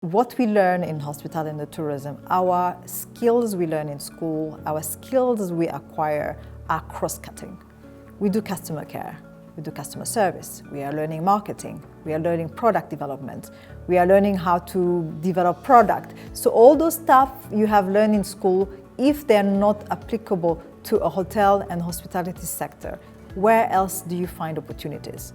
What we learn in hospitality and tourism, our skills we learn in school, our skills we acquire are cross-cutting. We do customer care, we do customer service, we are learning marketing, we are learning product development, we are learning how to develop product. So all those stuff you have learned in school, if they're not applicable to a hotel and hospitality sector, where else do you find opportunities?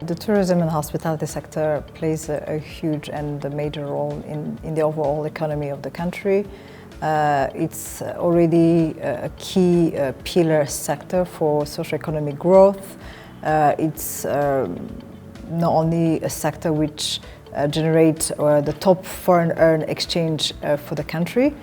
The tourism and hospitality sector plays a huge and a major role in the overall economy of the country. It's already a key pillar sector for socio-economic growth. It's not only a sector which generates the top foreign earned exchange for the country.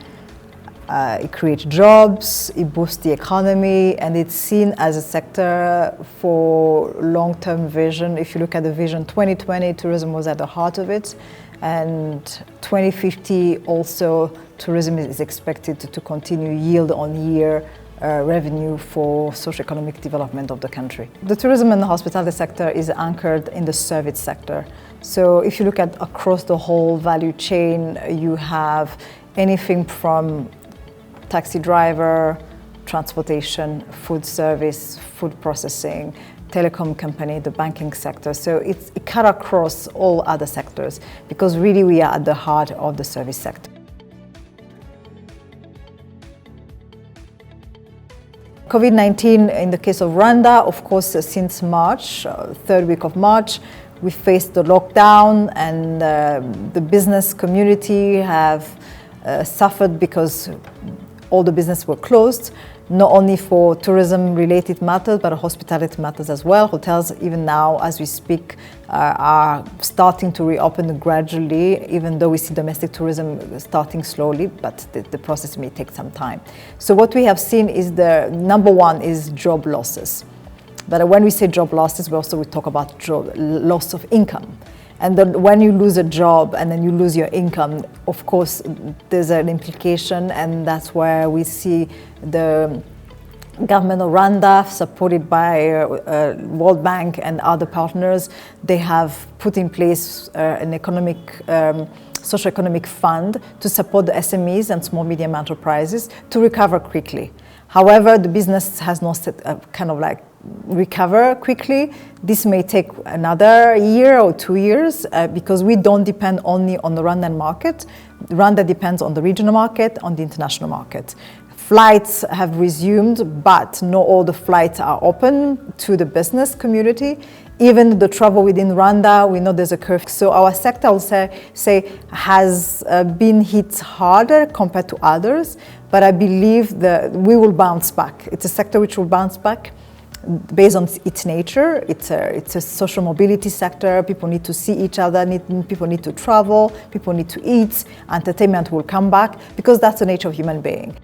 It creates jobs, it boosts the economy, and it's seen as a sector for long-term vision. If you look at the vision 2020, tourism was at the heart of it, and 2050 also tourism is expected to continue year-on-year revenue for socio-economic development of the country. The tourism and the hospitality sector is anchored in the service sector. So if you look at across the whole value chain, you have anything from taxi driver, transportation, food service, food processing, telecom company, the banking sector. So it cut across all other sectors because really we are at the heart of the service sector. COVID-19 in the case of Rwanda, of course, since March, third week of March, we faced the lockdown and the business community have suffered because all the businesses were closed, not only for tourism-related matters, but hospitality matters as well. Hotels, even now, as we speak, are starting to reopen gradually, even though we see domestic tourism starting slowly, but the process may take some time. So what we have seen is the number one is job losses. But when we say job losses, we talk about loss of income. And then when you lose a job and then you lose your income, of course, there's an implication, and that's where we see the government of Rwanda, supported by World Bank and other partners, they have put in place an socio-economic fund to support the SMEs and small medium enterprises to recover quickly. However, the business has not recover quickly. This may take another year or 2 years because we don't depend only on the Rwandan market. Rwanda depends on the regional market, on the international market. Flights have resumed, but not all the flights are open to the business community. Even the travel within Rwanda, we know there's a curve. So our sector, I'll say has been hit harder compared to others, but I believe that we will bounce back. It's a sector which will bounce back based on its nature. It's a social mobility sector. People need to see each other, people need to travel, people need to eat, entertainment will come back because that's the nature of human being.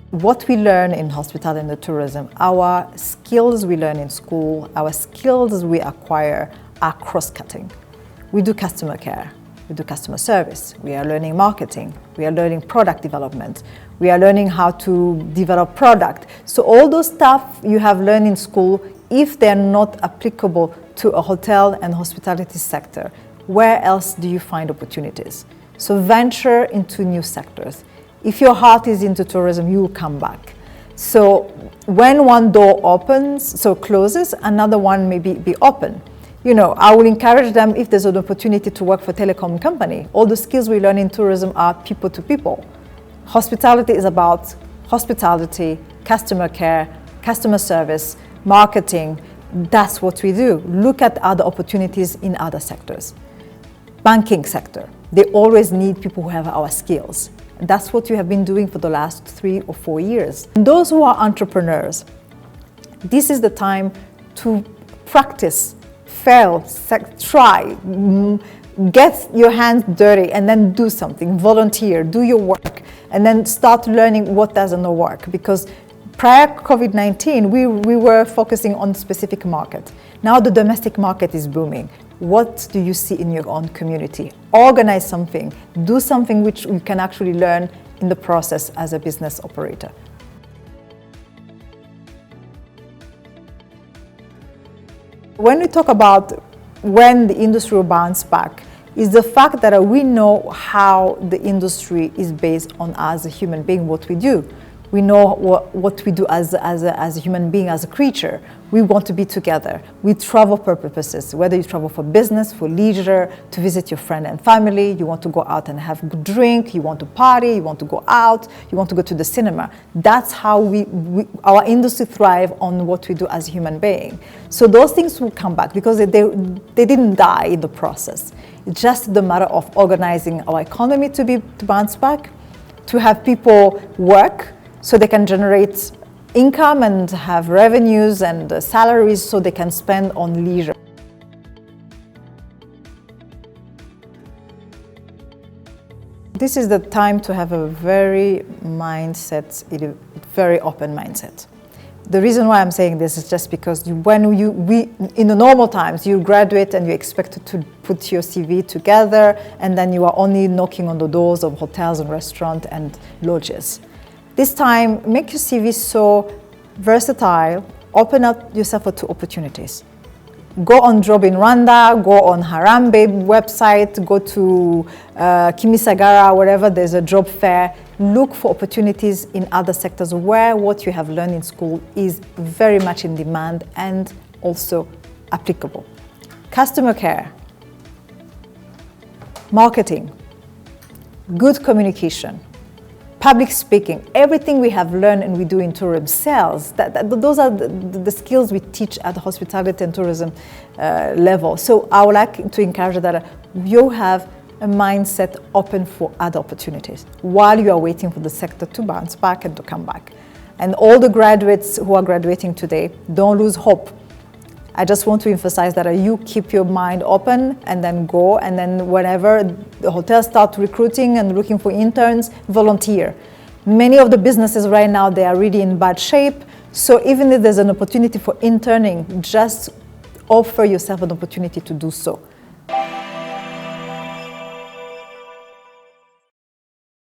What we learn in hospitality and tourism, our skills we learn in school, our skills we acquire are cross-cutting. We do customer care, we do customer service, we are learning marketing, we are learning product development, we are learning how to develop product. So all those stuff you have learned in school, if they're not applicable to a hotel and hospitality sector, where else do you find opportunities? So venture into new sectors. If your heart is into tourism, you will come back. So when one door closes, another one may be open. You know, I will encourage them if there's an opportunity to work for a telecom company. All the skills we learn in tourism are people to people. Hospitality is about hospitality, customer care, customer service, marketing. That's what we do. Look at other opportunities in other sectors. Banking sector, they always need people who have our skills. That's what you have been doing for the last 3 or 4 years. And those who are entrepreneurs, this is the time to practice, fail, try, get your hands dirty and then do something, volunteer, do your work, and then start learning what doesn't work. Because prior COVID-19, we were focusing on a specific market. Now the domestic market is booming. What do you see in your own community? Organize something, do something which you can actually learn in the process as a business operator. When we talk about when the industry will bounce back, is the fact that we know how the industry is based on us as a human being, what we do. We know what we do as a human being, as a creature. We want to be together. We travel for purposes, whether you travel for business, for leisure, to visit your friend and family, you want to go out and have a good drink, you want to party, you want to go out, you want to go to the cinema. That's how our industry thrives on what we do as a human being. So those things will come back because they didn't die in the process. It's just the matter of organizing our economy to bounce back, to have people work, so they can generate income and have revenues and salaries so they can spend on leisure. This is the time to have a very open mindset. The reason why I'm saying this is just because in the normal times, you graduate and you expect to put your CV together, and then you are only knocking on the doors of hotels and restaurants and lodges. This time, make your CV so versatile, open up yourself to opportunities. Go on job in Rwanda, go on Harambe website, go to Kimisagara, wherever there's a job fair. Look for opportunities in other sectors where what you have learned in school is very much in demand and also applicable. Customer care, marketing, good communication, public speaking, everything we have learned and we do in tourism, sales, those are the skills we teach at the hospitality and tourism level. So I would like to encourage that you have a mindset open for other opportunities while you are waiting for the sector to bounce back and to come back. And all the graduates who are graduating today, don't lose hope. I just want to emphasize that you keep your mind open and then go, and then whenever the hotels start recruiting and looking for interns, volunteer. Many of the businesses right now, they are really in bad shape. So even if there's an opportunity for interning, just offer yourself an opportunity to do so.